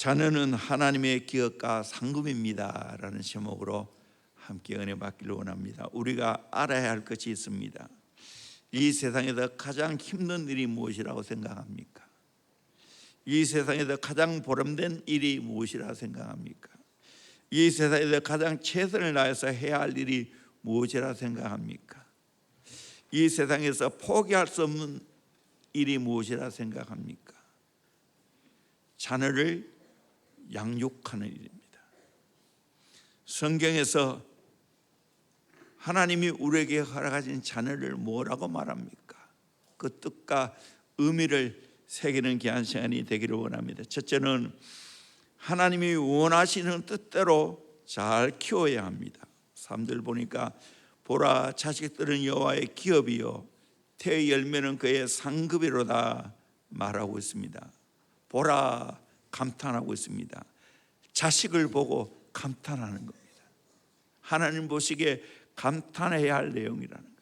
자녀는 하나님의 기업과 상급입니다 라는 제목으로 함께 은혜 받기를 원합니다. 우리가 알아야 할 것이 있습니다. 이 세상에서 가장 힘든 일이 무엇이라고 생각합니까? 이 세상에서 가장 보람된 일이 무엇이라고 생각합니까? 이 세상에서 가장 최선을 다해서 해야 할 일이 무엇이라고 생각합니까? 이 세상에서 포기할 수 없는 일이 무엇이라고 생각합니까? 자녀를 양육하는 일입니다. 성경에서 하나님이 우리에게 허락하신 자녀를 뭐라고 말합니까? 그 뜻과 의미를 새기는 귀한 시간이 되기를 원합니다. 첫째는 하나님이 원하시는 뜻대로 잘 키워야 합니다. 3절 보니까 보라, 자식들은 여호와의 기업이요 태의 열매는 그의 상급이로다 말하고 있습니다. 보라, 감탄하고 있습니다. 자식을 보고 감탄하는 겁니다. 하나님 보시기에 감탄해야 할 내용이라는 거예요.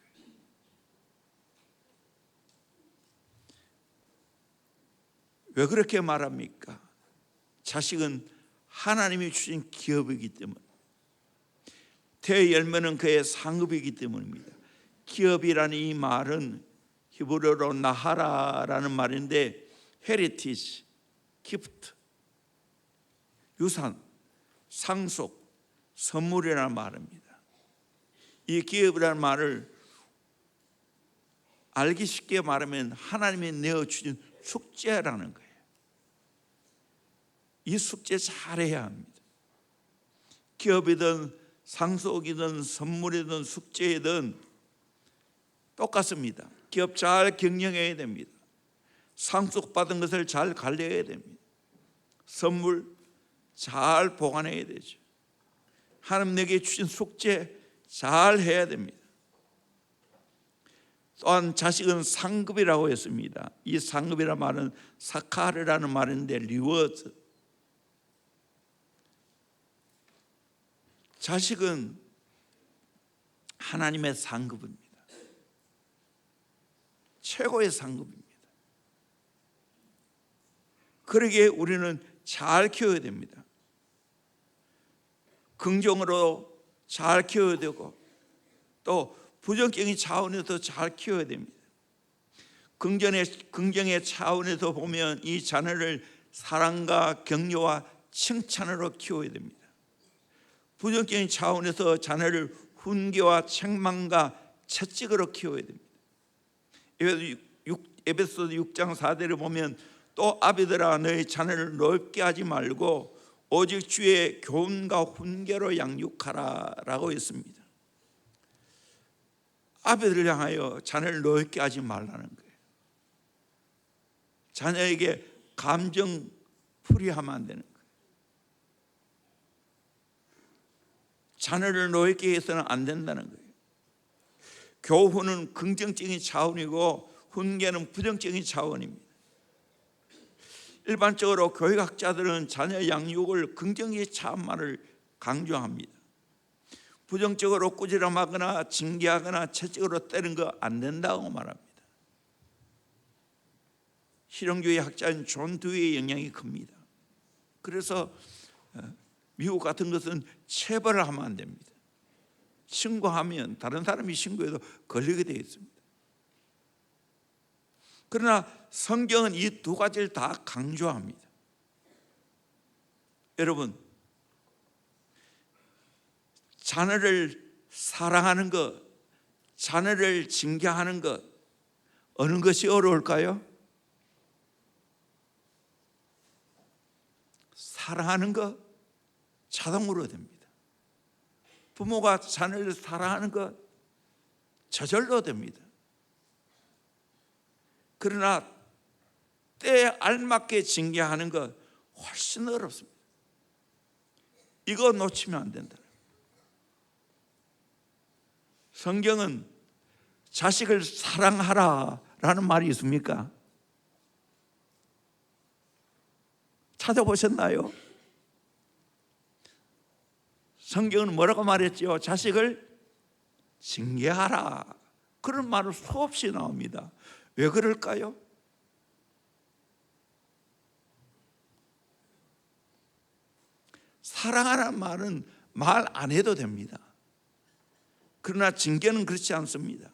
왜 그렇게 말합니까? 자식은 하나님이 주신 기업이기 때문에, 태의 열매는 그의 상급이기 때문입니다. 기업이라는 이 말은 히브리어로 나하라라는 말인데 헤리티지, 기프트, 유산, 상속, 선물이라는 말입니다. 이 기업이라는 말을 알기 쉽게 말하면 하나님이 내어주신 숙제라는 거예요. 이 숙제 잘해야 합니다. 기업이든 상속이든 선물이든 숙제이든 똑같습니다. 기업 잘 경영해야 됩니다. 상속받은 것을 잘 관리해야 됩니다. 선물 잘 보관해야 되죠. 하나님 내게 주신 숙제 잘 해야 됩니다. 또한 자식은 상급이라고 했습니다. 이 상급이라는 말은 사카르라는 말인데 리워드, 자식은 하나님의 상급입니다. 최고의 상급입니다. 그러기에 우리는 잘 키워야 됩니다. 긍정으로 잘 키워야 되고 또 부정적인 차원에서 잘 키워야 됩니다. 긍정의 차원에서 보면 이 자녀를 사랑과 격려와 칭찬으로 키워야 됩니다. 부정적인 차원에서 자녀를 훈계와 책망과 채찍으로 키워야 됩니다. 에베소서 6장 4절을 보면 또 아비들아 너희 자녀를 넓게 하지 말고 오직 주의 교훈과 훈계로 양육하라 라고 했습니다. 아비들을 향하여 자녀를 넓게 하지 말라는 거예요. 자녀에게 감정풀이하면 안 되는 거예요. 자녀를 넓게 해서는 안 된다는 거예요. 교훈은 긍정적인 차원이고 훈계는 부정적인 차원입니다. 일반적으로 교육학자들은 자녀 양육을 긍정의 차원만을 강조합니다. 부정적으로 꾸지람하거나 징계하거나 채찍으로 때리는 거 안 된다고 말합니다. 실용주의 학자인 존 듀이의 영향이 큽니다. 그래서 미국 같은 것은 체벌을 하면 안 됩니다. 신고하면 다른 사람이 신고해도 걸리게 되어 있습니다. 그러나 성경은 이 두 가지를 다 강조합니다. 여러분, 자녀를 사랑하는 것, 자녀를 징계하는 것, 어느 것이 어려울까요? 사랑하는 것 자동으로 됩니다. 부모가 자녀를 사랑하는 것 저절로 됩니다. 그러나 때에 알맞게 징계하는 것 훨씬 어렵습니다. 이거 놓치면 안 된다. 성경은 자식을 사랑하라 라는 말이 있습니까? 찾아보셨나요? 성경은 뭐라고 말했죠? 자식을 징계하라. 그런 말은 수없이 나옵니다. 왜 그럴까요? 사랑하는 말은 말 안 해도 됩니다. 그러나 징계는 그렇지 않습니다.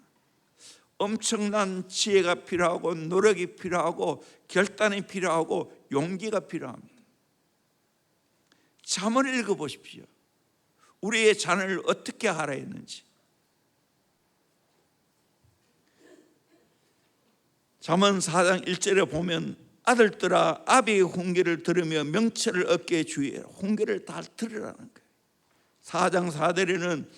엄청난 지혜가 필요하고 노력이 필요하고 결단이 필요하고 용기가 필요합니다. 잠언을 읽어보십시오. 우리의 자녀를 어떻게 하라 했는지. 잠언 4장 1절에 보면 아들들아 아비의 훈계를 들으며 명철을 얻게 주의해라. 훈계를 다 들으라는 거예요. 4장 4절에는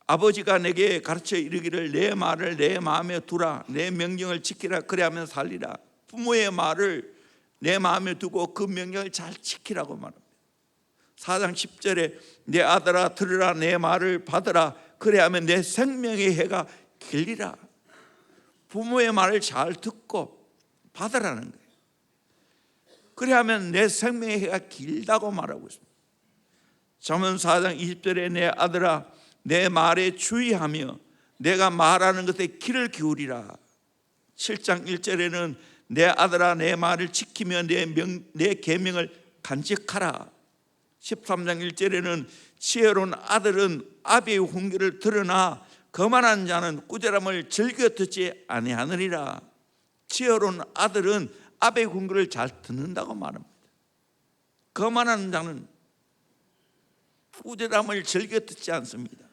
아버지가 내게 가르쳐 이르기를 내 말을 내 마음에 두라. 내 명령을 지키라. 그래야만 살리라. 부모의 말을 내 마음에 두고 그 명령을 잘 지키라고 말합니다. 4장 10절에 내 아들아 들으라. 내 말을 받으라. 그래야만 내 생명의 해가 길리라. 부모의 말을 잘 듣고 받으라는 거예요. 그래야만 내 생명의 해가 길다고 말하고 있습니다. 잠언 4장 20절에 내 아들아 내 말에 주의하며 내가 말하는 것에 귀를 기울이라. 7장 1절에는 내 아들아 내 말을 지키며 내 계명을 간직하라. 13장 1절에는 지혜로운 아들은 아비의 훈계를 들으나 거만한 자는 꾸지람을 즐겨 듣지 아니하느니라. 지혜로운 아들은 아비의 훈계를 잘 듣는다고 말합니다. 거만한 자는 꾸지람을 즐겨 듣지 않습니다.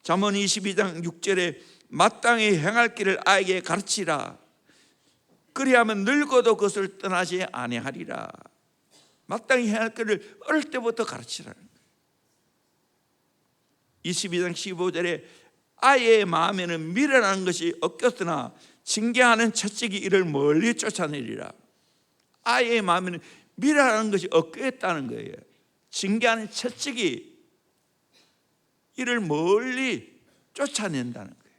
잠언 22장 6절에 마땅히 행할 길을 아이에게 가르치라. 그리하면 늙어도 그것을 떠나지 아니하리라. 마땅히 행할 길을 어릴 때부터 가르치라는 거예요. 22장 15절에 아이의 마음에는 미련한 것이 없겠으나 징계하는 채찍이 이를 멀리 쫓아내리라. 아이의 마음에는 미련한 것이 없겠다는 거예요. 징계하는 채찍이 이를 멀리 쫓아낸다는 거예요.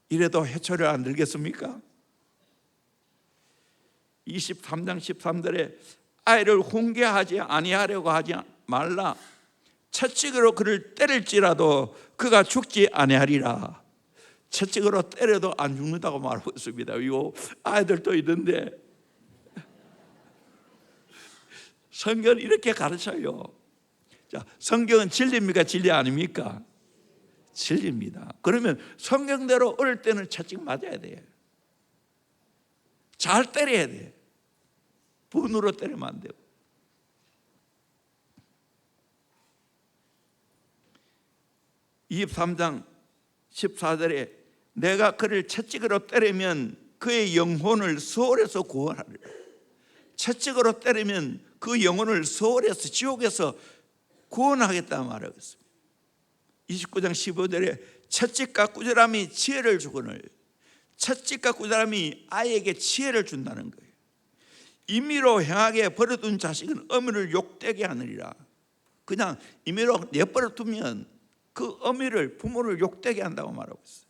이래도 해초를 안 들겠습니까? 23장 13절에 아이를 훈계하지 아니하려고 하지 말라. 채찍으로 그를 때릴지라도 그가 죽지 아니하리라. 채찍으로 때려도 안 죽는다고 말하고 있습니다. 이거 아이들도 있는데 성경은 이렇게 가르쳐요. 자, 성경은 진리입니까? 진리 아닙니까? 진리입니다. 그러면 성경대로 어릴 때는 채찍 맞아야 돼요. 잘 때려야 돼. 분으로 때리면 안 되고. (23장 14절에) 내가 그를 채찍으로 때리면 그의 영혼을 수월에서 구원하리라. 채찍으로 때리면 그 영혼을 수월에서 지옥에서 구원하겠다는 말하고 있습니다. 29장 15절에 채찍과 꾸지람이 지혜를 주거늘. 채찍과 꾸지람이 아이에게 지혜를 준다는 거예요. 임의로 행하게 버려둔 자식은 어미를 욕되게 하느니라. 그냥 임의로 내버려 두면 그 어미를 부모를 욕되게 한다고 말하고 있어요.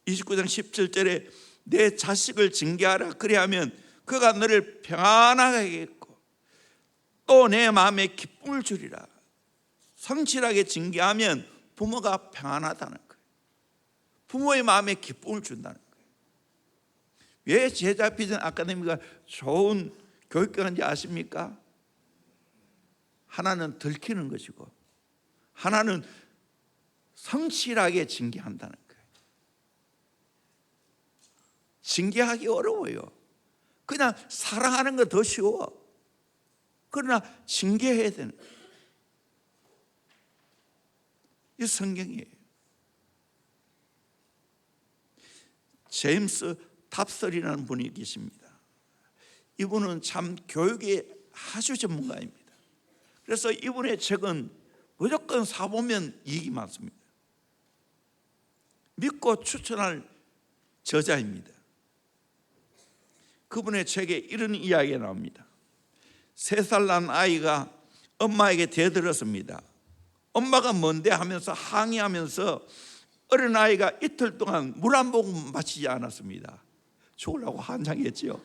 29장 17절에 내 자식을 징계하라. 그리하면 그가 너를 평안하게 하겠고 또 내 마음에 기쁨을 주리라. 성실하게 징계하면 부모가 평안하다는 거예요. 부모의 마음에 기쁨을 준다는 거예요. 왜 제자 비전 아카데미가 좋은 교육기관인지 아십니까? 하나는 들키는 것이고 하나는 성실하게 징계한다는 거예요. 징계하기 어려워요. 그냥 사랑하는 거 더 쉬워. 그러나 징계해야 되는 거예요. 이 성경이에요. 제임스 탑설이라는 분이 계십니다. 이분은 참 교육에 아주 전문가입니다. 그래서 이분의 책은 무조건 사보면 이익이 많습니다. 믿고 추천할 저자입니다. 그분의 책에 이런 이야기가 나옵니다. 3살 난 아이가 엄마에게 대들었습니다. 엄마가 뭔데 하면서 항의하면서 어린아이가 이틀 동안 물 한 모금 마시지 않았습니다. 죽으려고 환장했지요.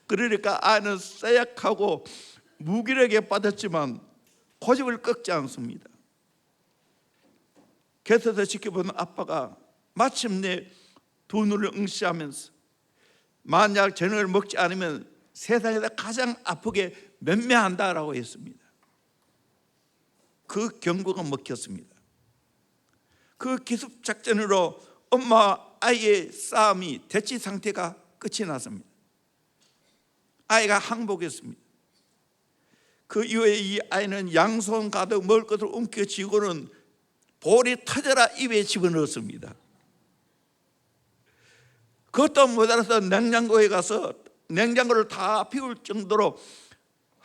그러니까 아이는 쎄약하고 무기력에 빠졌지만 고집을 꺾지 않습니다. 곁에서 지켜보는 아빠가 마침내 두 눈을 응시하면서 만약 저녁을 먹지 않으면 세상에서 가장 아프게 맴매한다라고 했습니다. 그 경고가 먹혔습니다. 그 기습 작전으로 엄마와 아이의 싸움이 대치 상태가 끝이 났습니다. 아이가 항복했습니다. 그 이후에 이 아이는 양손 가득 먹을 것을 움켜쥐고는 볼이 터져라 입에 집어넣었습니다. 그것도 모자라서 냉장고에 가서 냉장고를 다 비울 정도로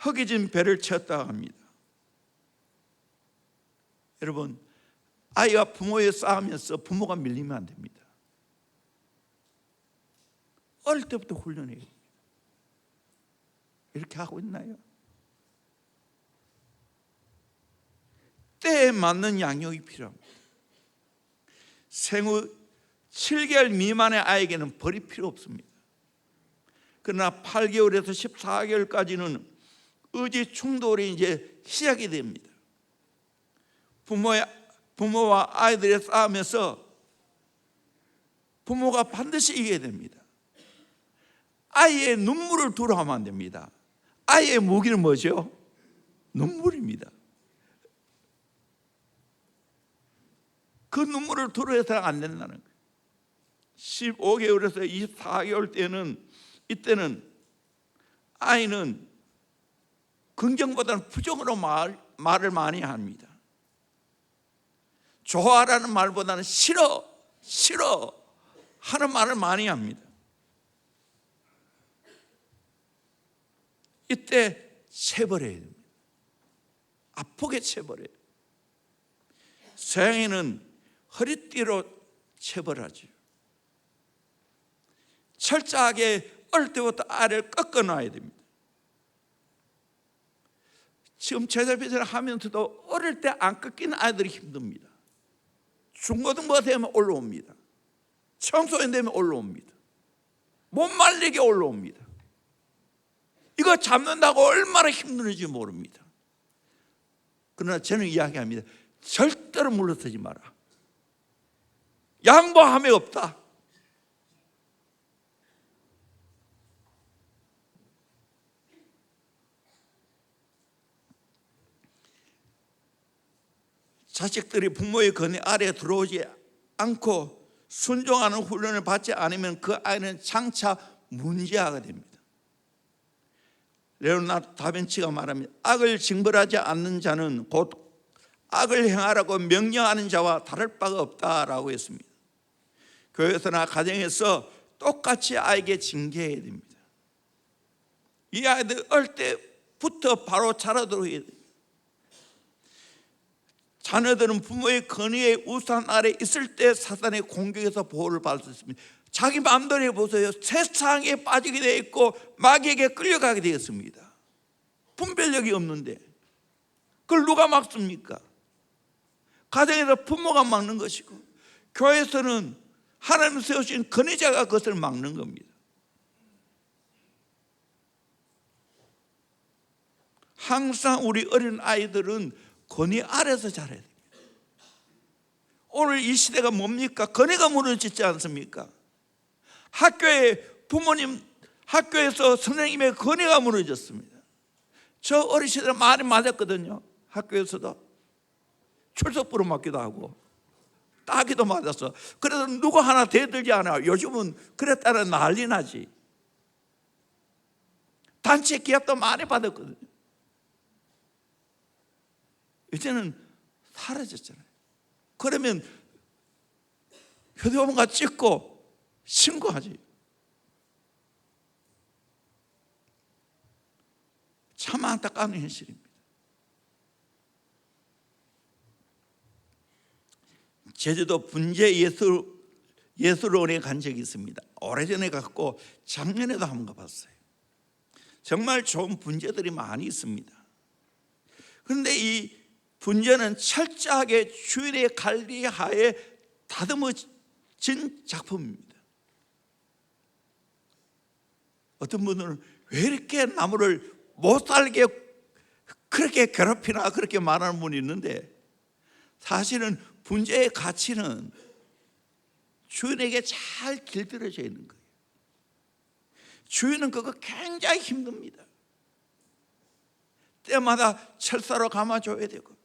허기진 배를 채웠다고 합니다. 여러분, 아이와 부모의 싸움에서 부모가 밀리면 안 됩니다. 어릴 때부터 훈련해요. 이렇게 하고 있나요? 때에 맞는 양육이 필요합니다. 생후 7개월 미만의 아이에게는 벌이 필요 없습니다. 그러나 8개월에서 14개월까지는 의지 충돌이 이제 시작이 됩니다. 부모와 아이들의 싸움에서 부모가 반드시 이겨야 됩니다. 아이의 눈물을 두려워하면 안 됩니다. 아이의 무기는 뭐죠? 눈물입니다. 그 눈물을 두려워해서는 안 된다는 거예요. 15개월에서 24개월 때는 이때는 아이는 긍정보다는 부정으로 말을 많이 합니다. 좋아라는 말보다는 싫어 하는 말을 많이 합니다. 이때 채버려야 됩니다. 아프게 채버려요. 서양에는 허리띠로 체벌하죠. 철저하게 어릴 때부터 아이를 꺾어놔야 됩니다. 지금 제자비전을 하면서도 어릴 때 안 꺾인 아이들이 힘듭니다. 중고등부가 되면 올라옵니다. 청소년 되면 올라옵니다. 못 말리게 올라옵니다. 이거 잡는다고 얼마나 힘든지 모릅니다. 그러나 저는 이야기합니다. 절대로 물러서지 마라. 양보함이 없다. 자식들이 부모의 권위 아래에 들어오지 않고 순종하는 훈련을 받지 않으면 그 아이는 장차 문제아가 됩니다. 레오나르도 다빈치가 말합니다. 악을 징벌하지 않는 자는 곧 악을 행하라고 명령하는 자와 다를 바가 없다라고 했습니다. 교회에서나 가정에서 똑같이 아이에게 징계해야 됩니다. 이 아이들 어릴 때부터 바로 자라도록 해야 됩니다. 자녀들은 부모의 권위의 우산 아래 있을 때 사단의 공격에서 보호를 받을 수 있습니다. 자기 마음대로 해보세요. 세상에 빠지게 되어 있고 마귀에게 끌려가게 되었습니다. 분별력이 없는데 그걸 누가 막습니까? 가정에서 부모가 막는 것이고 교회에서는 하나님 세우신 권위자가 그것을 막는 겁니다. 항상 우리 어린 아이들은 권위 아래서 자라야 됩니다. 오늘 이 시대가 뭡니까? 권위가 무너지지 않습니까? 학교에서 선생님의 권위가 무너졌습니다. 저 어린 시절에 많이 맞았거든요. 학교에서도 출석부로 맞기도 하고 따기도 맞았어. 그래서 누구 하나 대들지 않아요. 요즘은 그랬다는 난리 나지. 단체 기합도 많이 받았거든요. 이제는 사라졌잖아요. 그러면 휴대폰과 찍고 신고하지. 참 안타까운 현실입니다. 제주도 분재 예술원에 간 적이 있습니다. 오래전에 갔고 작년에도 한번 가봤어요. 정말 좋은 분재들이 많이 있습니다. 그런데 이 분재는 철저하게 주인의 관리하에 다듬어진 작품입니다. 어떤 분들은 왜 이렇게 나무를 못 살게 그렇게 괴롭히나 그렇게 말하는 분이 있는데 사실은 분재의 가치는 주인에게 잘 길들여져 있는 거예요. 주인은 그거 굉장히 힘듭니다. 때마다 철사로 감아줘야 되고,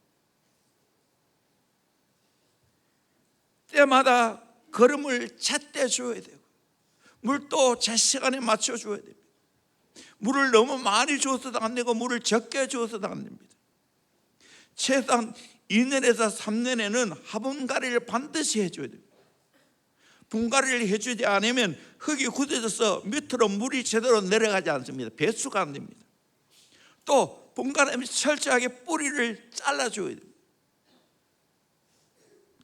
때마다 걸음을 잣대 줘야 되고, 물도 제 시간에 맞춰줘야 됩니다. 물을 너무 많이 줘서도 안 되고 물을 적게 줘서도 안 됩니다. 최소한 2년에서 3년에는 화분갈이를 반드시 해줘야 됩니다. 분갈이를 해주지 않으면 흙이 굳어져서 밑으로 물이 제대로 내려가지 않습니다. 배수가 안 됩니다. 또 분갈이하면 철저하게 뿌리를 잘라줘야 됩니다.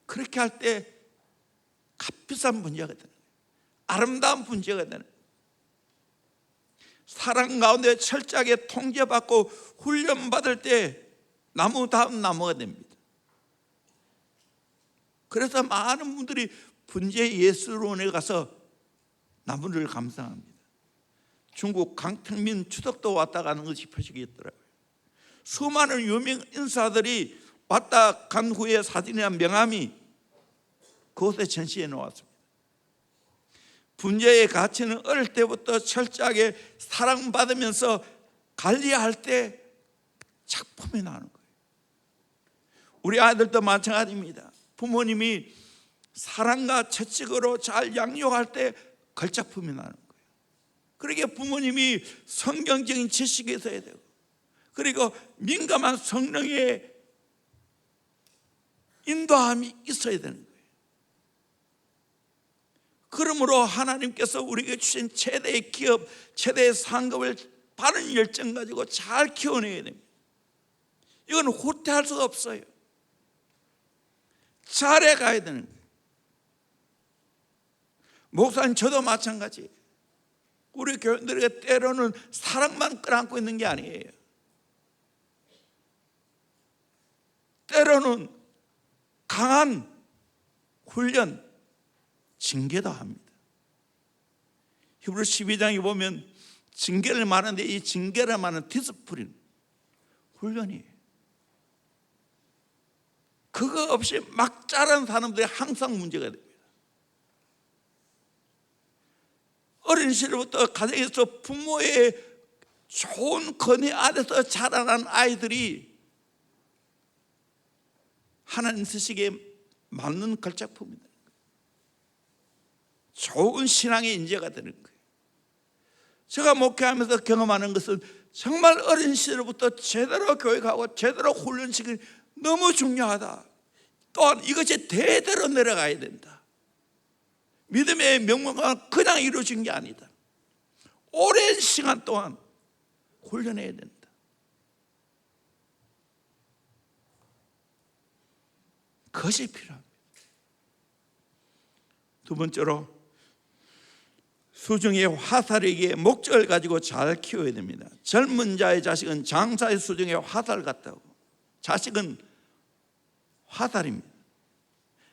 그렇게 할 때 값비싼 분재가 되는 거예요. 아름다운 분재가 되는 거예요. 사랑 가운데 철저하게 통제받고 훈련받을 때 나무 다음 나무가 됩니다. 그래서 많은 분들이 분재 예술원에 가서 나무를 감상합니다. 중국 강택민 추석도 왔다 가는 것이 표식이었더라고요. 수많은 유명 인사들이 왔다 간 후에 사진이나 명함이 그곳에 전시해 놓았습니다. 분재의 가치는 어릴 때부터 철저하게 사랑받으면서 관리할 때 작품이 나는 거예요. 우리 아이들도 마찬가지입니다. 부모님이 사랑과 채찍으로 잘 양육할 때 걸작품이 나는 거예요. 그러게 부모님이 성경적인 지식이 있어야 되고, 그리고 민감한 성령의 인도함이 있어야 되는 거예요. 그러므로 하나님께서 우리에게 주신 최대의 기업, 최대의 상급을 바른 열정 가지고 잘 키워내야 됩니다. 이건 후퇴할 수가 없어요. 잘해가야 되는 거예요. 목사님, 저도 마찬가지예요. 우리 교인들에게 때로는 사랑만 끌어안고 있는 게 아니에요. 때로는 강한 훈련, 징계도 합니다. 히브리 12장에 보면 징계를 말하는데 이 징계를 말하는 디스플린, 훈련이에요. 그거 없이 막 자란 사람들이 항상 문제가 됩니다. 어린 시절부터 가정에서 부모의 좋은 건의 아래서 자라난 아이들이 하나님 뜻에 맞는 걸작품입니다. 좋은 신앙의 인재가 되는 거예요. 제가 목회하면서 경험하는 것은 정말 어린 시절부터 제대로 교육하고 제대로 훈련시키는 게 너무 중요하다. 또한 이것이 대대로 내려가야 된다. 믿음의 명문은 그냥 이루어진 게 아니다. 오랜 시간 동안 훈련해야 된다. 그것이 필요합니다. 두 번째로, 수중의 화살에게 목적을 가지고 잘 키워야 됩니다. 젊은 자의 자식은 장사의 수중의 화살 같다고. 자식은 화살입니다.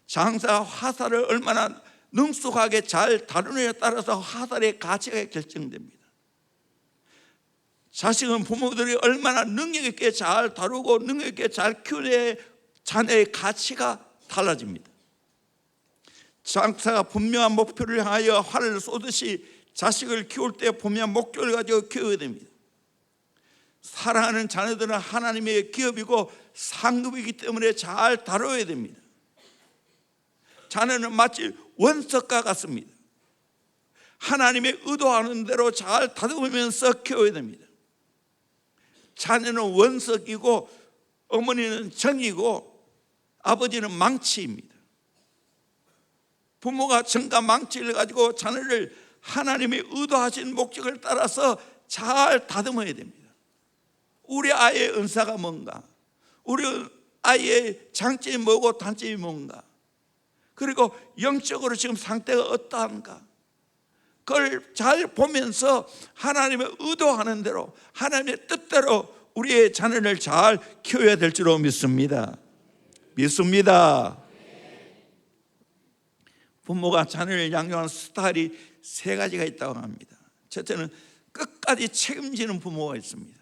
장사가 화살을 얼마나 능숙하게 잘 다루느냐에 따라서 화살의 가치가 결정됩니다. 자식은 부모들이 얼마나 능력 있게 잘 다루고 능력 있게 잘 키우느냐에 자녀의 가치가 달라집니다. 장사가 분명한 목표를 향하여 활을 쏘듯이 자식을 키울 때 분명한 목표를 가지고 키워야 됩니다. 사랑하는 자녀들은 하나님의 기업이고 상급이기 때문에 잘 다뤄야 됩니다. 자녀는 마치 원석과 같습니다. 하나님의 의도하는 대로 잘 다듬으면서 키워야 됩니다. 자녀는 원석이고 어머니는 정이고 아버지는 망치입니다. 부모가 정과 망치를 가지고 자녀를 하나님의 의도하신 목적을 따라서 잘 다듬어야 됩니다. 우리 아이의 은사가 뭔가, 우리 아이의 장점이 뭐고 단점이 뭔가, 그리고 영적으로 지금 상태가 어떠한가, 그걸 잘 보면서 하나님의 의도하는 대로 하나님의 뜻대로 우리의 자녀를 잘 키워야 될 줄로 믿습니다. 부모가 자녀를 양육하는 스타일이 세 가지가 있다고 합니다. 첫째는 끝까지 책임지는 부모가 있습니다.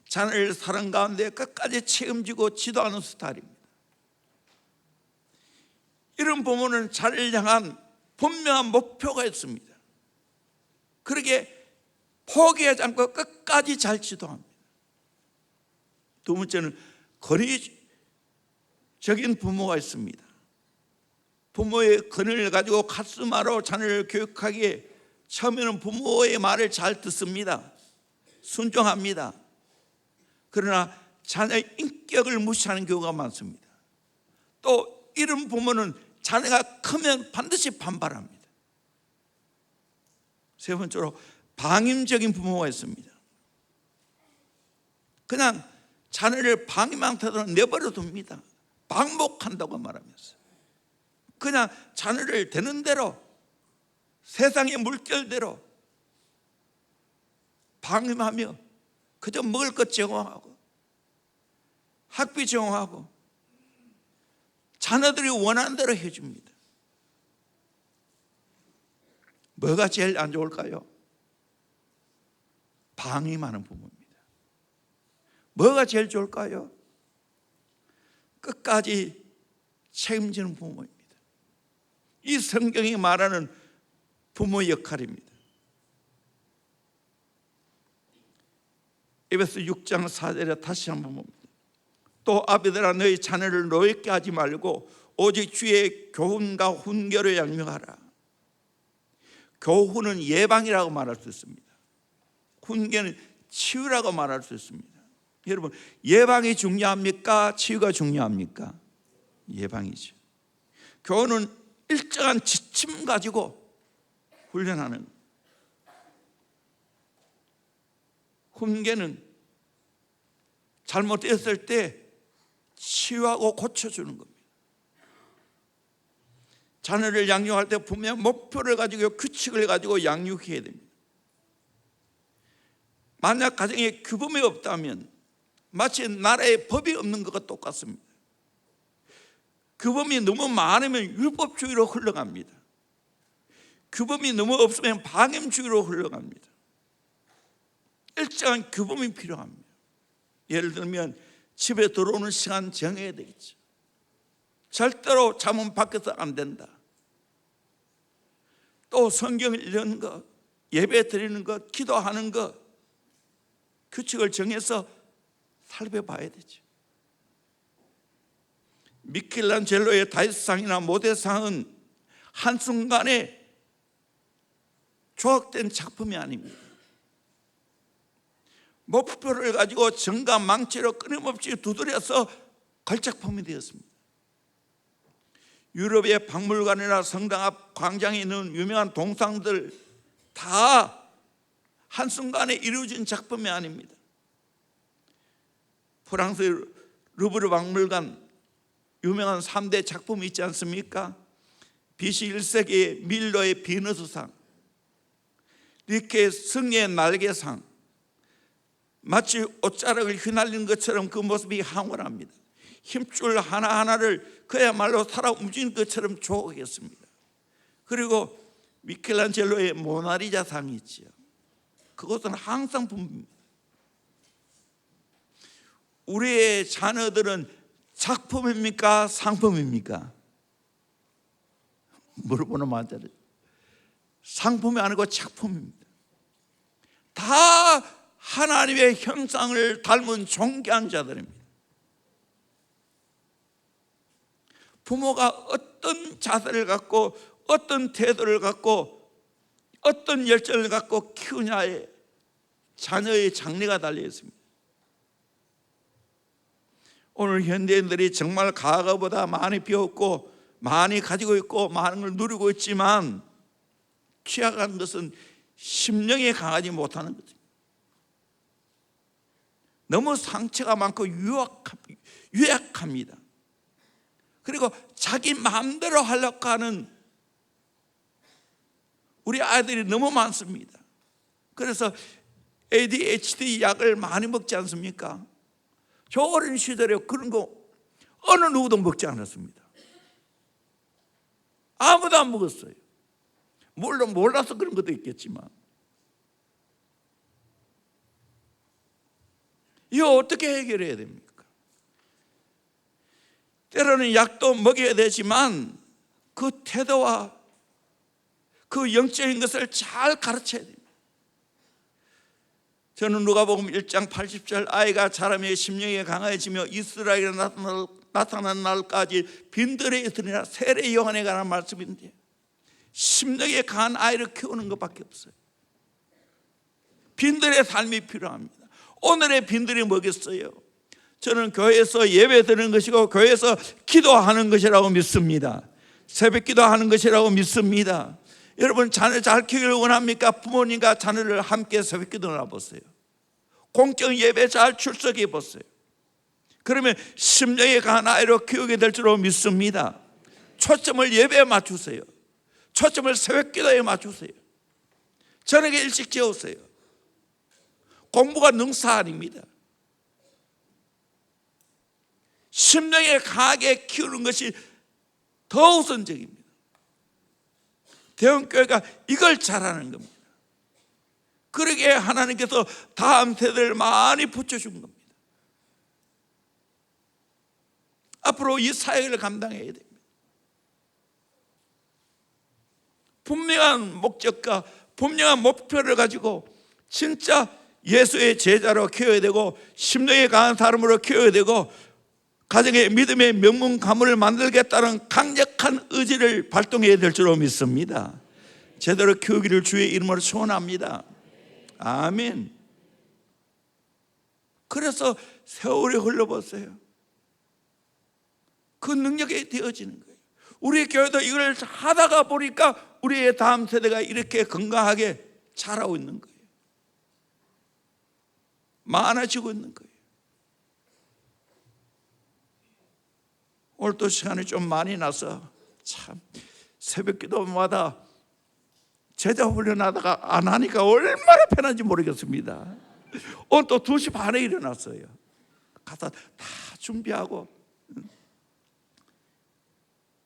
자녀를 사랑 가운데 끝까지 책임지고 지도하는 스타일입니다. 이런 부모는 자녀를 향한 분명한 목표가 있습니다. 그러게 포기하지 않고 끝까지 잘 지도합니다. 두 번째는 권위적인 부모가 있습니다. 부모의 권위를 가지고 가슴으로 자녀를 교육하기에 처음에는 부모의 말을 잘 듣습니다. 순종합니다. 그러나 자녀의 인격을 무시하는 경우가 많습니다. 또 이런 부모는 자녀가 크면 반드시 반발합니다. 세 번째로 방임적인 부모가 있습니다. 그냥 자녀를 방임한 태도로 내버려 둡니다. 방목한다고 말하면서 그냥 자녀를 되는 대로 세상의 물결대로 방임하며 그저 먹을 것 제공하고 학비 제공하고 자녀들이 원하는 대로 해줍니다. 뭐가 제일 안 좋을까요? 방임하는 부모입니다. 뭐가 제일 좋을까요? 끝까지 책임지는 부모입니다. 이 성경이 말하는 부모의 역할입니다. 에베소 6장 4절에 다시 한번 봅니다. 또 아비들아 너희 자녀를 노엽게 하지 말고 오직 주의 교훈과 훈계로 양육하라. 교훈은 예방이라고 말할 수 있습니다. 훈계는 치유라고 말할 수 있습니다. 여러분, 예방이 중요합니까? 치유가 중요합니까? 예방이죠. 교훈은 일정한 지침 가지고 훈련하는, 훈계는 잘못되었을 때 치유하고 고쳐주는 겁니다. 자녀를 양육할 때 분명 목표를 가지고 규칙을 가지고 양육해야 됩니다. 만약 가정에 규범이 없다면 마치 나라에 법이 없는 것과 똑같습니다. 규범이 너무 많으면 율법주의로 흘러갑니다. 규범이 너무 없으면 방임주의로 흘러갑니다. 일정한 규범이 필요합니다. 예를 들면 집에 들어오는 시간 정해야 되겠죠. 절대로 잠은 밖에서 안 된다. 또 성경 읽는 것, 예배 드리는 것, 기도하는 것, 규칙을 정해서 살펴봐야 되죠. 미켈란젤로의 다윗상이나 모대상은 한순간에 조각된 작품이 아닙니다. 목표를 가지고 정과 망치로 끊임없이 두드려서 걸작품이 되었습니다. 유럽의 박물관이나 성당 앞 광장에 있는 유명한 동상들 다 한순간에 이루어진 작품이 아닙니다. 프랑스 루브르 박물관 유명한 3대 작품이 있지 않습니까? BC 1세기의 밀러의 비너스상, 리케의 승의 날개상, 마치 옷자락을 휘날리는 것처럼 그 모습이 황홀합니다. 힘줄 하나하나를 그야말로 살아 움직이는 것처럼 조각했습니다. 그리고 미켈란젤로의 모나리자 상이 있죠. 그것은 항상 붐입니다. 우리의 자녀들은 작품입니까? 상품입니까? 물어보는 말대로 상품이 아니고 작품입니다. 다 하나님의 형상을 닮은 존귀한 자들입니다. 부모가 어떤 자세를 갖고 어떤 태도를 갖고 어떤 열정을 갖고 키우냐에 자녀의 장래가 달려 있습니다. 오늘 현대인들이 정말 과거보다 많이 배웠고 많이 가지고 있고 많은 걸 누리고 있지만 취약한 것은 심령이 강하지 못하는 거죠. 너무 상처가 많고 유약합니다. 그리고 자기 마음대로 하려고 하는 우리 아이들이 너무 많습니다. 그래서 ADHD 약을 많이 먹지 않습니까? 저 어린 시절에 그런 거 어느 누구도 먹지 않았습니다. 아무도 안 먹었어요. 물론 몰라서 그런 것도 있겠지만 이거 어떻게 해결해야 됩니까? 때로는 약도 먹여야 되지만 그 태도와 그 영적인 것을 잘 가르쳐야 됩니다. 저는 누가복음 1장 80절 아이가 자라며 심령이 강해지며 이스라엘에 나타난 날까지 빈들에 있으리라 세례 요한에 관한 말씀인데, 심령이 강한 아이를 키우는 것밖에 없어요. 빈들의 삶이 필요합니다. 오늘의 빈들이 뭐겠어요? 저는 교회에서 예배 드리는 것이고 교회에서 기도하는 것이라고 믿습니다. 새벽 기도하는 것이라고 믿습니다. 여러분, 자녀 잘 키우기를 원합니까? 부모님과 자녀를 함께 새벽 기도 나눠보세요. 공적 예배 잘 출석해 보세요. 그러면 심령이 강한 아이로 키우게 될 줄로 믿습니다. 초점을 예배에 맞추세요. 초점을 새벽 기도에 맞추세요. 저녁에 일찍 재우세요. 공부가 능사 아닙니다. 심령에 강하게 키우는 것이 더 우선적입니다. 대형교회가 이걸 잘하는 겁니다. 그러게 하나님께서 다음 세대를 많이 붙여준 겁니다. 앞으로 이 사역을 감당해야 됩니다. 분명한 목적과 분명한 목표를 가지고 진짜 예수의 제자로 키워야 되고, 심령에 강한 사람으로 키워야 되고, 가정의 믿음의 명문 가문을 만들겠다는 강력한 의지를 발동해야 될 줄로 믿습니다. 제대로 키우기를 주의 이름으로 소원합니다. 아멘. 그래서 세월이 흘러보세요. 그 능력이 되어지는 거예요. 우리 교회도 이걸 하다가 보니까 우리의 다음 세대가 이렇게 건강하게 자라고 있는 거예요. 많아지고 있는 거예요. 오늘 또 시간이 좀 많이 나서 참 새벽 기도마다 제자 훈련하다가 안 하니까 얼마나 편한지 모르겠습니다. 오늘 또 2시 반에 일어났어요. 가서 다 준비하고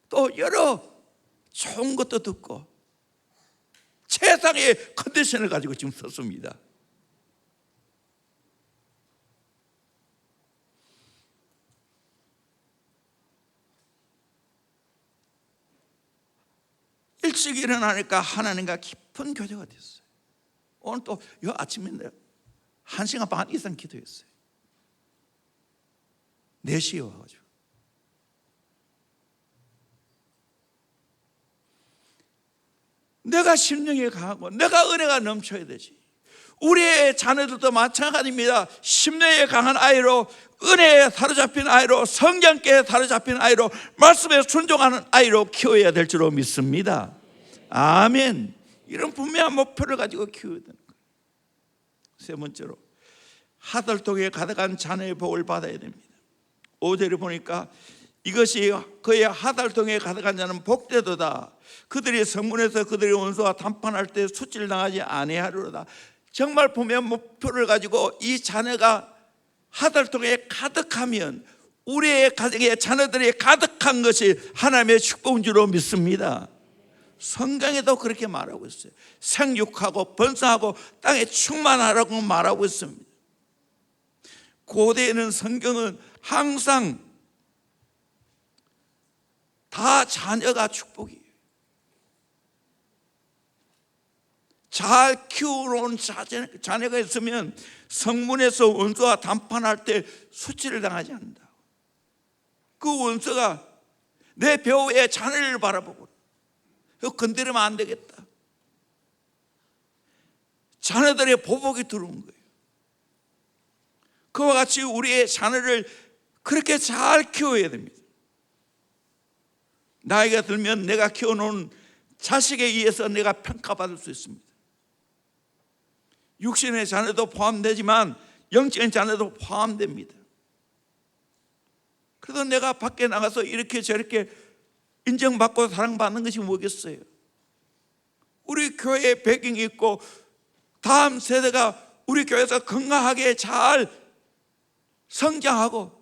또 여러 좋은 것도 듣고 최상의 컨디션을 가지고 지금 섰습니다. 일찍 일어나니까 하나님과 깊은 교제가 됐어요. 오늘 또 이 아침인데 1시간 반 이상 기도했어요. 4시에 와가지고. 내가 심령이 강하고 내가 은혜가 넘쳐야 되지. 우리의 자녀들도 마찬가지입니다. 심령에 강한 아이로, 은혜에 사로잡힌 아이로, 성경께 사로잡힌 아이로, 말씀에 순종하는 아이로 키워야 될 줄로 믿습니다. 아멘. 이런 분명한 목표를 가지고 키워야 되는 거예요. 세 번째로, 하들통에 가득한 자녀의 복을 받아야 됩니다. 5절에 보니까 이것이 그의 하달통에 가득한 자는 복되도다. 그들이 성문에서 그들의 원수와 담판할 때 수치를당하지 아니하리로다. 정말 보면 목표를 가지고 이 자녀가 하달통에 가득하면 우리의 가정에 자녀들이 가득한 것이 하나님의 축복인 줄로 믿습니다. 성경에도 그렇게 말하고 있어요. 생육하고 번성하고 땅에 충만하라고 말하고 있습니다. 고대에는 성경은 항상 다 자녀가 축복이에요. 잘 키워놓은 자녀가 있으면 성문에서 원수와 담판할 때 수치를 당하지 않는다. 그 원수가 내 배우의 자녀를 바라보고 이거 건드리면 안 되겠다. 자녀들의 보복이 들어온 거예요. 그와 같이 우리의 자녀를 그렇게 잘 키워야 됩니다. 나이가 들면 내가 키워놓은 자식에 의해서 내가 평가받을 수 있습니다. 육신의 자녀도 포함되지만 영적인 자녀도 포함됩니다. 그래서 내가 밖에 나가서 이렇게 저렇게 인정받고 사랑받는 것이 뭐겠어요? 우리 교회에 배경이 있고 다음 세대가 우리 교회에서 건강하게 잘 성장하고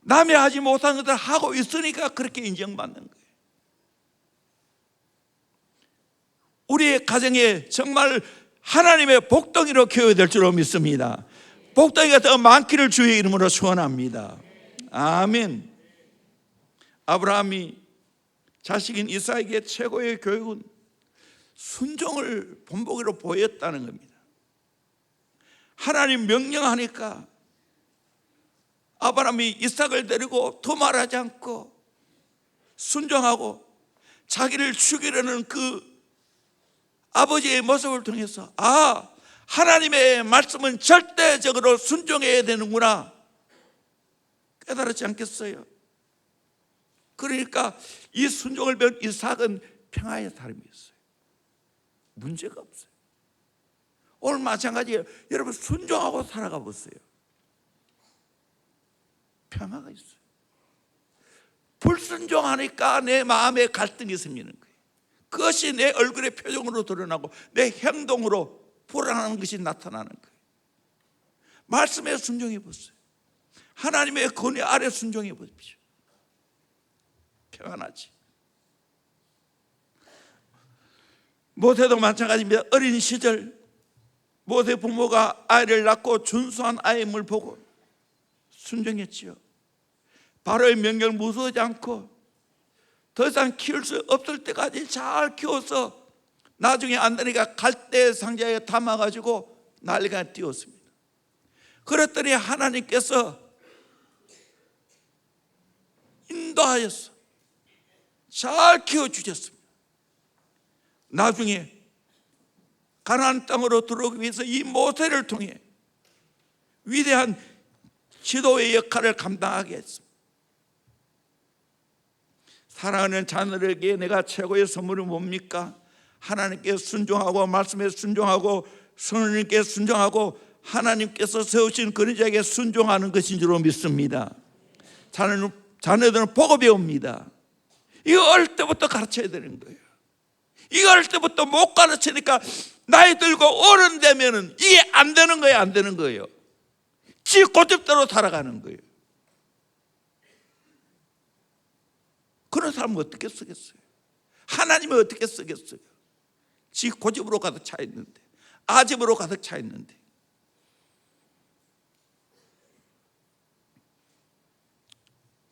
남이 하지 못한 것을 하고 있으니까 그렇게 인정받는 거예요. 우리의 가정에 정말 하나님의 복덩이로 키워야 될 줄로 믿습니다. 복덩이가 더 많기를 주의 이름으로 소원합니다. 아멘. 아브라함이 자식인 이삭에게 최고의 교육은 순종을 본보기로 보였다는 겁니다. 하나님 명령하니까 아브라함이 이삭을 데리고 도말하지 않고 순종하고 자기를 죽이려는 그 아버지의 모습을 통해서 하나님의 말씀은 절대적으로 순종해야 되는구나 깨달았지 않겠어요? 그러니까 이 순종을 배운 이삭은 평화의 사람이었어요. 문제가 없어요. 오늘 마찬가지예요. 여러분 순종하고 살아가 보세요. 평화가 있어요. 불순종하니까 내 마음에 갈등이 생기는 거예요. 그것이 내 얼굴의 표정으로 드러나고 내 행동으로 불안한 것이 나타나는 거예요. 말씀에 순종해 보세요. 하나님의 권위 아래 순종해 보십시오. 평안하지. 모세도 마찬가지입니다. 어린 시절 모세 부모가 아이를 낳고 준수한 아임을 보고 순종했지요. 바로의 명령을 무서워하지 않고 더 이상 키울 수 없을 때까지 잘 키워서 나중에 안 되니까 갈대 상자에 담아가지고 난리가 띄웠습니다. 그랬더니 하나님께서 인도하여서 잘 키워주셨습니다. 나중에 가나안 땅으로 들어오기 위해서 이 모세를 통해 위대한 지도의 역할을 감당하게 했습니다. 사랑하는 자녀들에게 내가 최고의 선물이 뭡니까? 하나님께 순종하고 말씀에 순종하고 성령님께 순종하고 하나님께서 세우신 그리자에게 순종하는 것인 줄 믿습니다. 자녀들은 보고 배웁니다. 이거 어릴 때부터 가르쳐야 되는 거예요. 이거 어릴 때부터 못 가르치니까 나이 들고 어른 되면은 이게 안 되는 거예요. 안 되는 거예요. 지 고집대로 살아가는 거예요. 그런 사람은 어떻게 쓰겠어요? 하나님은 어떻게 쓰겠어요? 지 고집으로 가득 차 있는데, 아집으로 가득 차 있는데.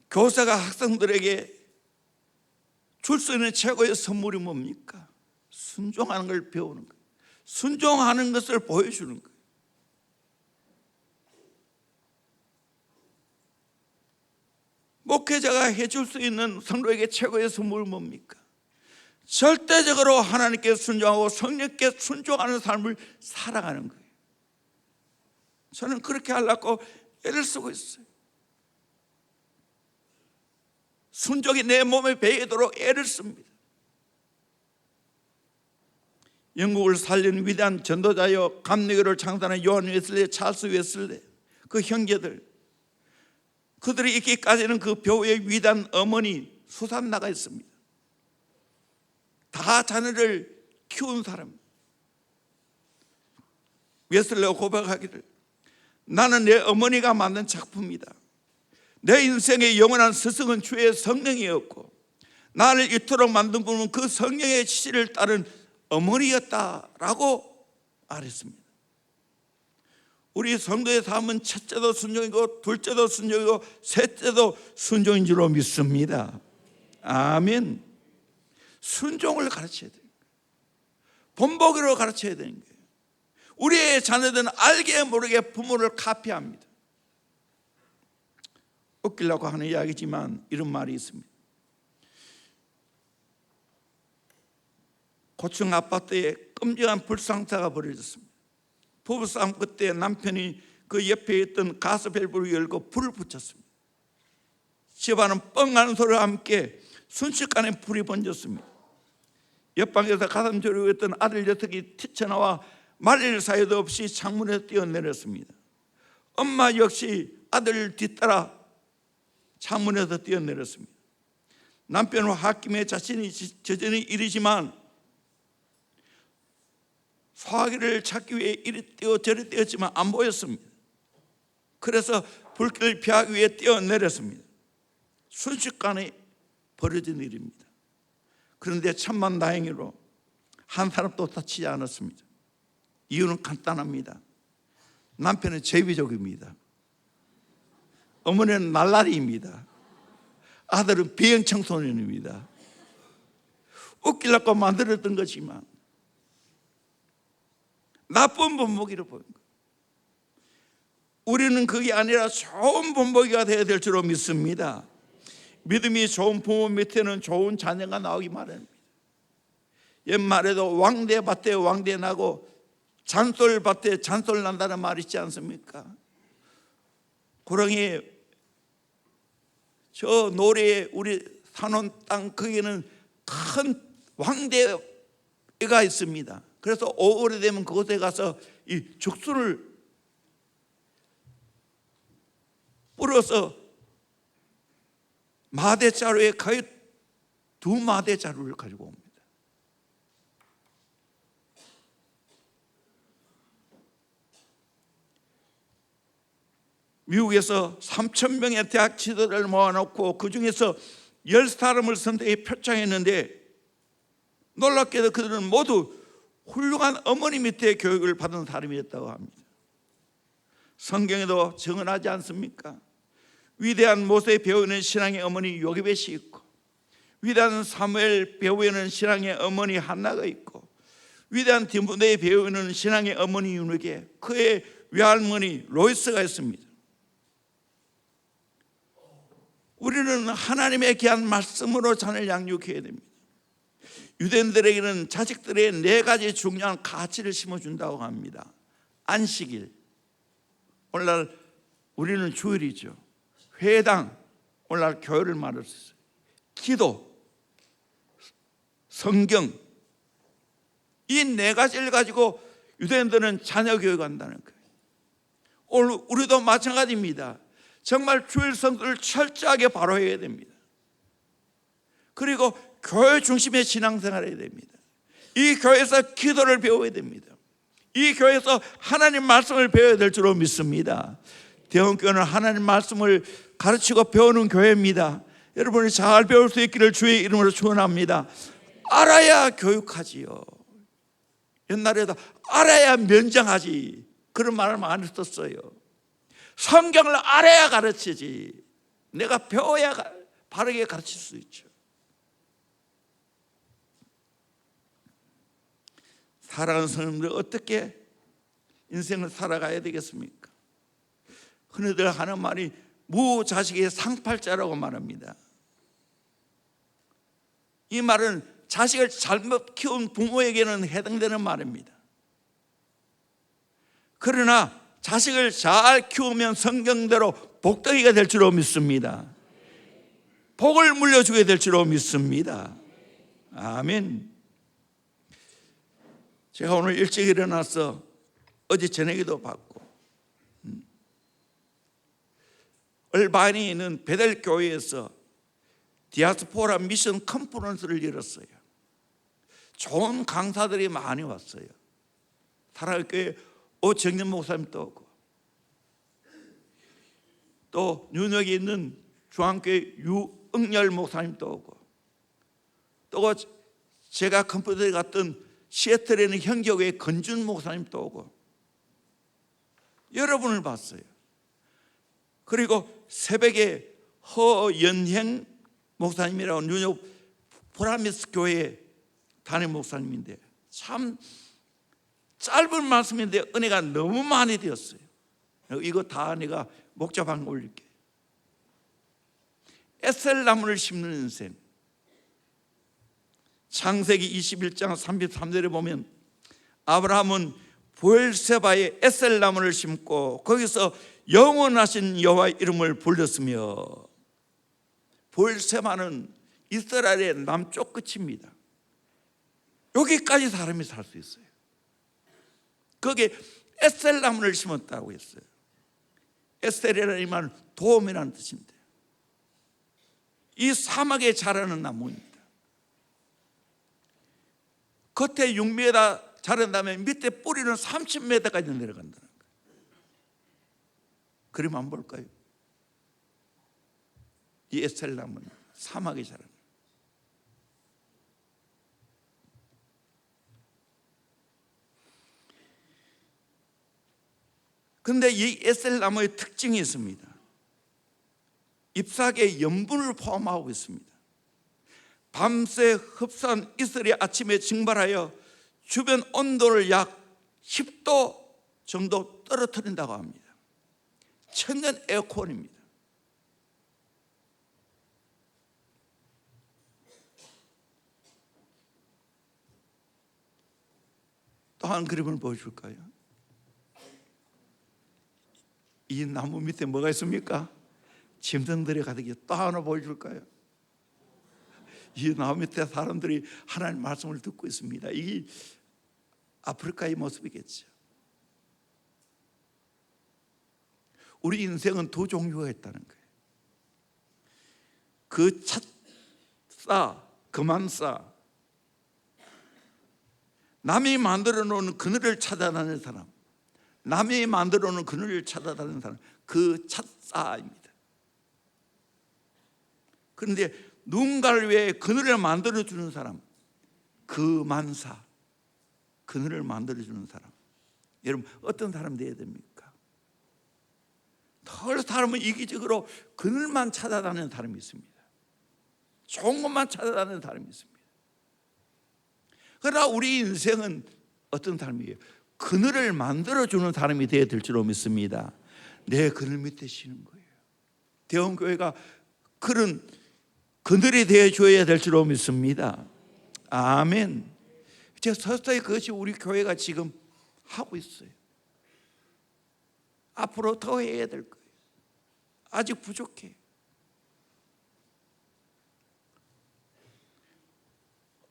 교사가 학생들에게 줄 수 있는 최고의 선물이 뭡니까? 순종하는 걸 배우는 거예요. 순종하는 것을 보여주는 거예요. 목회자가 해줄 수 있는 성도에게 최고의 선물은 뭡니까? 절대적으로 하나님께 순종하고 성령께 순종하는 삶을 살아가는 거예요. 저는 그렇게 하려고 애를 쓰고 있어요. 순종이 내 몸에 배이도록 애를 씁니다. 영국을 살린 위대한 전도자여 감리교를 창단한 요한 웨슬리, 찰스 웨슬리, 그 형제들, 그들이 있기까지는 그 교회의 위대한 어머니 수산나가 있습니다. 다 자녀를 키운 사람. 웨슬리가 고백하기를, 나는 내 어머니가 만든 작품이다. 내 인생의 영원한 스승은 주의 성령이었고 나를 이토록 만든 분은 그 성령의 지시를 따른 어머니였다라고 말했습니다. 우리 성도의 삶은 첫째도 순종이고 둘째도 순종이고 셋째도 순종인 줄로 믿습니다. 아멘. 순종을 가르쳐야 돼요. 본보기로 가르쳐야 되는 거예요. 우리의 자녀들은 알게 모르게 부모를 카피합니다. 웃기려고 하는 이야기지만 이런 말이 있습니다. 고층 아파트에 끔찍한 불상사가 벌어졌습니다. 부부싸움 끝에 남편이 그 옆에 있던 가스 밸브를 열고 불을 붙였습니다. 집안은 뻥하는 소리와 함께 순식간에 불이 번졌습니다. 옆방에서 가슴 졸이고 있던 아들 녀석이 튀쳐나와 말릴 사이도 없이 창문에서 뛰어내렸습니다. 엄마 역시 아들을 뒤따라 창문에서 뛰어내렸습니다. 남편은 홧김에 자신이 저지른 일이지만 소화기를 찾기 위해 이리 뛰어 저리 뛰었지만 안 보였습니다. 그래서 불길을 피하기 위해 뛰어내렸습니다. 순식간에 벌어진 일입니다. 그런데 천만 다행히로 한 사람도 다치지 않았습니다. 이유는 간단합니다. 남편은 제비족입니다. 어머니는 날라리입니다. 아들은 비형 청소년입니다. 웃기려고 만들었던 거지만 나쁜 본보기를 보는 거예요. 우리는 그게 아니라 좋은 본보기가 되어야 될 줄로 믿습니다. 믿음이 좋은 부모 밑에는 좋은 자녀가 나오기 마련입니다. 옛말에도 왕대밭에 왕대 나고 잔솔밭에 잔솔 난다는 말이 있지 않습니까? 고랑이 저 노래에 우리 사놓은 땅 거기에는 큰 왕대가 있습니다. 그래서 오래되면 그곳에 가서 이 죽순을 뿌려서 마대자루에 거의 2마대자루를 가지고 옵니다. 미국에서 3,000명의 대학 지도자를 모아놓고 그 중에서 10사람을 선택해 표창했는데 놀랍게도 그들은 모두 훌륭한 어머니 밑에 교육을 받은 사람이었다고 합니다. 성경에도 증언하지 않습니까? 위대한 모세 배우는 신앙의 어머니 요게벳이 있고, 위대한 사무엘 배우에는 신앙의 어머니 한나가 있고, 위대한 디모데 배우에는 신앙의 어머니 유느게, 그의 외할머니 로이스가 있습니다. 우리는 하나님의 귀한 말씀으로 자녀를 양육해야 됩니다. 유대인들에게는 자식들의 4가지 중요한 가치를 심어준다고 합니다. 안식일, 오늘날 우리는 주일이죠. 회당, 오늘날 교회를 말했어요. 기도, 성경, 이 4가지를 가지고 유대인들은 자녀 교육한다는 거예요. 오늘 우리도 마찬가지입니다. 정말 주일 성수를 철저하게 바로해야 됩니다. 그리고 교회 중심의 신앙생활을 해야 됩니다. 이 교회에서 기도를 배워야 됩니다. 이 교회에서 하나님 말씀을 배워야 될 줄로 믿습니다. 대원교회는 하나님 말씀을 가르치고 배우는 교회입니다. 여러분이 잘 배울 수 있기를 주의 이름으로 축원합니다. 알아야 교육하지요. 옛날에도 알아야 면장하지, 그런 말을 많이 썼어요. 성경을 알아야 가르치지, 내가 배워야 바르게 가르칠 수 있죠. 살아가는 사람들 어떻게 인생을 살아가야 되겠습니까? 흔히들 하는 말이 무자식의 상팔자라고 말합니다. 이 말은 자식을 잘못 키운 부모에게는 해당되는 말입니다. 그러나 자식을 잘 키우면 성경대로 복덩이가 될 줄로 믿습니다. 복을 물려주게 될 줄로 믿습니다. 아멘. 제가 오늘 일찍 일어나서 어제 저녁에도 받고 얼바인에 있는 베델교회에서 디아스포라 미션 컨퍼런스를 열었어요. 좋은 강사들이 많이 왔어요. 사랑교회 오정년 목사님도 오고, 또 뉴욕에 있는 중앙교회 유응열 목사님도 오고, 또 제가 컴퓨터에 갔던 시애틀에 있는 형제교회 건준 목사님도 오고, 여러분을 봤어요. 그리고 새벽에 허연행 목사님이라고 뉴욕 프라미스 교회 담임 목사님인데 참 짧은 말씀인데 은혜가 너무 많이 되었어요. 이거 다 내가 목자방에 올릴게. 에셀나무를 심는 인생. 창세기 21장 33절에 보면 아브라함은 부엘세바에 에셀나무를 심고 거기서 영원하신 여호와의 이름을 불렀으며, 부엘세바는 이스라엘의 남쪽 끝입니다. 여기까지 사람이 살 수 있어요. 거기에 에셀나무를 심었다고 했어요. 에셀이라는 말은 도움이라는 뜻인데, 이 사막에 자라는 나무입니다. 겉에 6m 자란 다음에 밑에 뿌리는 30m까지 내려간다는 거예요. 그림 한번 볼까요? 이 에셀나무는 사막에 자라는, 그런데 이 에셀나무의 특징이 있습니다. 잎사귀에 염분을 포함하고 있습니다. 밤새 흡수한 이슬이 아침에 증발하여 주변 온도를 약 10도 정도 떨어뜨린다고 합니다. 천년 에어컨입니다. 또 한 그림을 보여줄까요? 이 나무 밑에 뭐가 있습니까? 짐승들이 가득히. 또 하나 보여줄까요? 이 나무 밑에 사람들이 하나님 말씀을 듣고 있습니다. 이게 아프리카의 모습이겠죠. 우리 인생은 두 종류가 있다는 거예요. 그 찻싸, 그만싸, 남이 만들어 놓은 그늘을 찾아다니는 사람, 남이 만들어 놓은 그늘을 찾아다니는 사람, 그 찻싸입니다. 그런데 누군가를 위해 그늘을 만들어 주는 사람, 그만사, 그늘을 만들어 주는 사람. 여러분, 어떤 사람 되어야 됩니까? 덜 사람은 이기적으로 그늘만 찾아다니는 사람이 있습니다. 좋은 것만 찾아다니는 사람이 있습니다. 그러나 우리 인생은 어떤 사람이에요? 그늘을 만들어주는 사람이 되어야 될 줄로 믿습니다. 내 그늘 밑에 쉬는 거예요. 대원교회가 그런 그늘이 되어줘야 될 줄로 믿습니다. 아멘. 이제 서서히 그것이 우리 교회가 지금 하고 있어요. 앞으로 더 해야 될 거예요. 아직 부족해.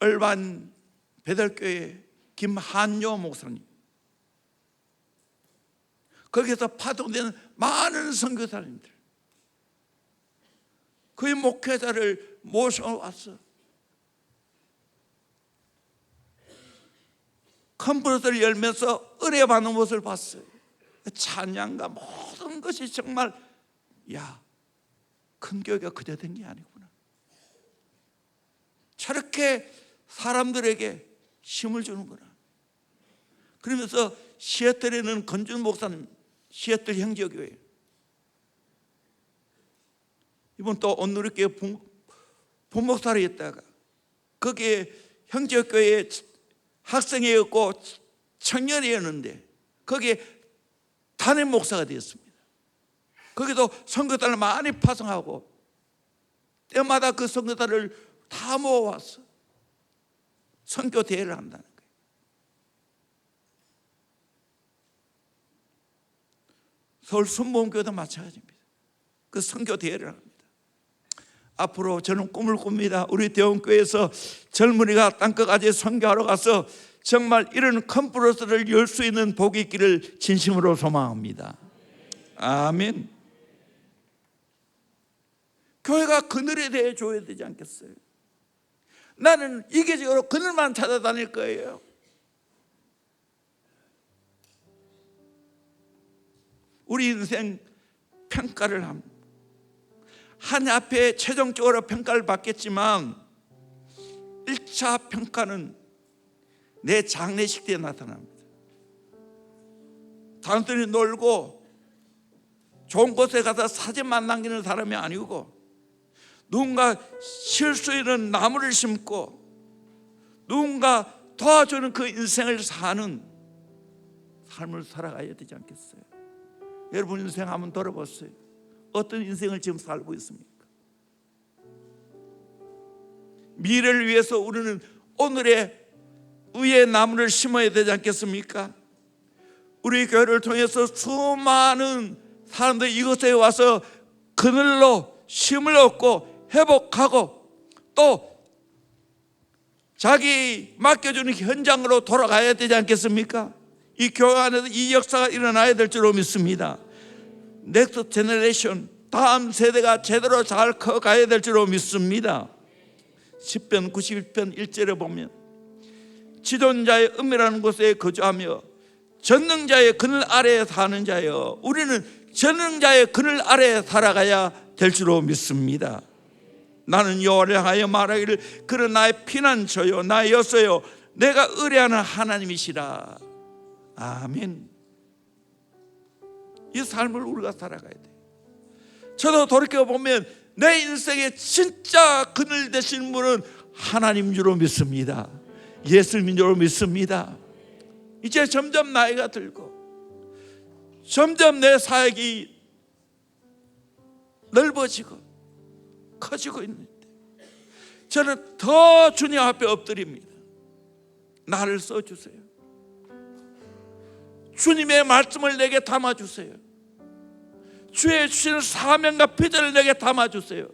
얼반 배달교회 김한요 목사님, 거기서 파송되는 많은 선교사님들, 그의 목회자를 모셔왔어. 컴퓨터를 열면서 은혜 받는 모습을 봤어요. 찬양과 모든 것이 정말, 야, 큰 교회가 그저 된 게 아니구나. 저렇게 사람들에게 힘을 주는구나. 그러면서 시애틀에는 건준 목사님, 시애틀 형제교회, 이번 또 온누리교회 본목사로 있다가 거기에 형제교회 학생이었고 청년이었는데 거기에 담임 목사가 되었습니다. 거기도 선교단을 많이 파송하고 때마다 그 선교단을 다 모아왔어. 선교 대회를 한다는 거예요. 서울 순복음교회도 마찬가지입니다. 그 선교 대회를 합니다. 앞으로 저는 꿈을 꿉니다. 우리 대원교회에서 젊은이가 땅끝까지 선교하러 가서 정말 이런 컨퍼런스를 열 수 있는 복이 있기를 진심으로 소망합니다. 아멘. 교회가 그늘에 대해 줘야 되지 않겠어요? 나는 이계적으로 그늘만 찾아다닐 거예요. 우리 인생 평가를 합니다. 한 앞에 최종적으로 평가를 받겠지만 1차 평가는 내 장례식 때에 나타납니다. 단순히 놀고 좋은 곳에 가서 사진만 남기는 사람이 아니고 누군가 쉴 수 있는 나무를 심고 누군가 도와주는 그 인생을 사는 삶을 살아가야 되지 않겠어요? 여러분 인생 한번 돌아보세요. 어떤 인생을 지금 살고 있습니까? 미래를 위해서 우리는 오늘의 위에 나무를 심어야 되지 않겠습니까? 우리 교회를 통해서 수많은 사람들이 이곳에 와서 그늘로 쉼을 얻고 회복하고 또 자기 맡겨주는 현장으로 돌아가야 되지 않겠습니까? 이 교회 안에서 이 역사가 일어나야 될 줄로 믿습니다. 넥스트 제너레이션, 다음 세대가 제대로 잘 커가야 될 줄로 믿습니다. 시편 91편 1절에 보면 지존자의 은밀한 곳에 거주하며 전능자의 그늘 아래에 사는 자여, 우리는 전능자의 그늘 아래에 살아가야 될 줄로 믿습니다. 나는 여호와를 향하여 말하기를 그는 나의 피난처요 나의 여서요 내가 의뢰하는 하나님이시라. 아멘. 이 삶을 우리가 살아가야 돼. 저도 돌이켜보면 내 인생에 진짜 그늘 되신 분은 하나님 줄로 믿습니다. 예수님 줄로 믿습니다. 이제 점점 나이가 들고 점점 내 사역이 넓어지고 커지고 있는데 저는 더 주님 앞에 엎드립니다. 나를 써주세요. 주님의 말씀을 내게 담아주세요. 주의 주시는 사명과 비전을 내게 담아주세요.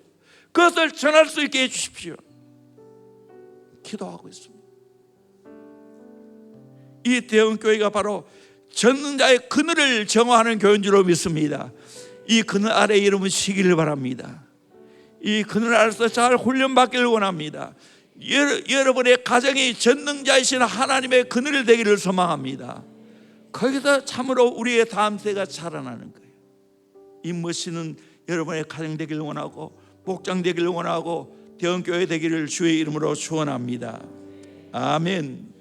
그것을 전할 수 있게 해주십시오. 기도하고 있습니다. 이 대형교회가 바로 전능자의 그늘을 정화하는 교회인 줄로 믿습니다. 이 그늘 아래 여러분 쉬기를 바랍니다. 이 그늘 아래서 잘 훈련받기를 원합니다. 여러분의 가정이 전능자이신 하나님의 그늘이 되기를 소망합니다. 거기서 참으로 우리의 다음 세가 자라나는 거예요. 이 멋있는 여러분의 가정 되기를 원하고 목장 되기를 원하고 대형교회 되기를 주의 이름으로 축원합니다. 아멘.